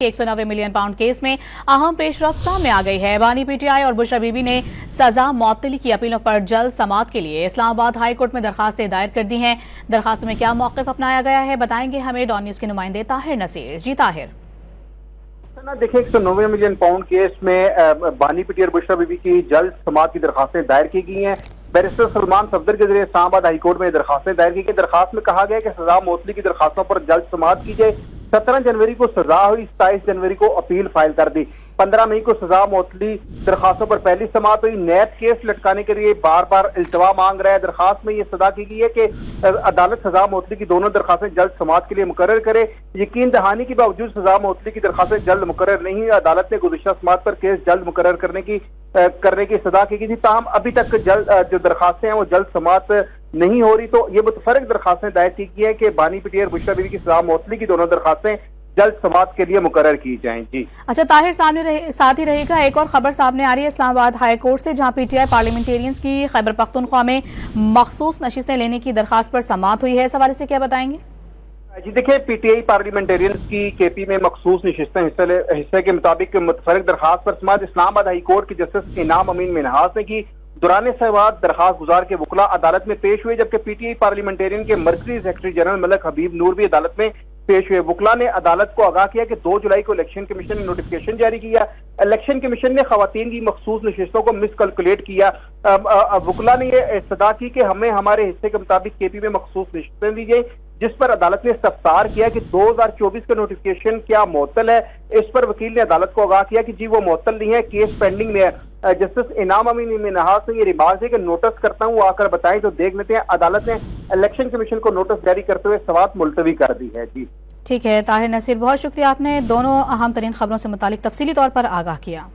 190 million pound case में अहम पेशरफ्त सामने आ गई है। बानी पीटीआई और बुशरा बीबी ने सजा मौतली की अपीलों पर जल्द समाअत के लिए इस्लामाबाद हाई कोर्ट में दरखास्तें दायर कर दी हैं। दरखास्त में क्या मौक़िफ़ अपनाया गया है, बताएंगे हमें डॉन न्यूज़ के नुमाइंदे ताहिर नसीर। जी ताहिर। देखिए, 190 मिलियन पाउंड केस में बानी पीटीआई और बुशरा बीबी की जल्द समाअत की दरखास्तें दायर की गई हैं। बैरिस्टर सलमान सफदर के जरिए इस्लामाबाद हाई कोर्ट में दरखास्तें दायर की गई। दरखास्त में कहा गया कि सजा मौतली की दरखास्तों पर जल्द समाअत की जाए। 17 जनवरी को सजा हुई, 27 जनवरी को अपील फाइल कर दी। 15 मई को सजा मौतली दरखास्तों पर पहली समाअत हुई। नैब केस लटकाने के लिए बार बार इल्तवा मांग रहा है। दरखास्त में यह सदा की गई है कि अदालत सजा मौतली की दोनों दरखास्तें जल्द समाअत के लिए मुकर्रर करे। यकीन दहानी के बावजूद सजा मौतली की दरखास्तें जल्द मुकर्रर नहीं हुई। अदालत ने गुज़िश्ता समाअत पर केस जल्द मुकर्रर करने की सदा की गई थी। ताहम अभी तक जो दरखास्तें हैं वो जल्द समाअत नहीं हो रही। तो ये मुतफरक दरखास्तें दायर की गई है कि बानी पीटीआई और बुशरा बीबी की सजा मौतली की दोनों दरखास्तें जल्द समाअत के लिए मुकर्रर की जाएं। जी अच्छा ताहिर, साथ ही रहेगा एक और खबर सामने आ रही है इस्लामाबाद हाई कोर्ट से, जहां पीटीआई पार्लियामेंटेरियंस की खैबर पख्तूनख्वा में मखसूस नशिस्तें लेने की दरखास्त पर समाअत हुई है। इस हवाले से क्या बताएंगे? जी देखिए, पीटीआई पार्लियामेंटेरियंस की केपी में मखसूस नशिस्तें हिस्से के मुताबिक मुतफरक दरखास्त पर समाअत इस्लामाबाद हाई कोर्ट के जस्टिस इनाम अमीन मिनहास ने की। दौरान समाअत दरखास्त गुजार के वकला अदालत में पेश हुए, जबकि पीटीआई पार्लियामेंटेरियन के मरकजी सेक्रेटरी जनरल मलक हबीब नूर भी अदालत में पेश हुए। वकला ने अदालत को आगाह किया कि 2 जुलाई को इलेक्शन कमीशन ने नोटिफिकेशन जारी किया। इलेक्शन कमीशन ने खवातीन की मखसूस नशिस्तों को मिसकैलकुलेट किया। वकला ने यह सदा की कि हमें हमारे हिस्से के मुताबिक केपी में मखसूस नशिस्तें दी गई, जिस पर अदालत ने इस्तफसार किया कि 2024 का नोटिफिकेशन क्या मुअत्तल है। इस पर वकील ने अदालत को आगाह किया कि जी वो मुअत्तल नहीं है, केस पेंडिंग में है। जस्टिस इनाम अमीन मिनहास ने ये रिमार्क दिया कि नोटिस करता हूँ, आकर बताएं तो देख लेते हैं। अदालत ने इलेक्शन कमीशन को नोटिस जारी करते हुए समाअत मुलतवी कर दी है। जी ठीक है ताहिर नसीर, बहुत शुक्रिया, आपने दोनों अहम तरीन खबरों से मुतालिक तफसीली तौर पर आगाह किया।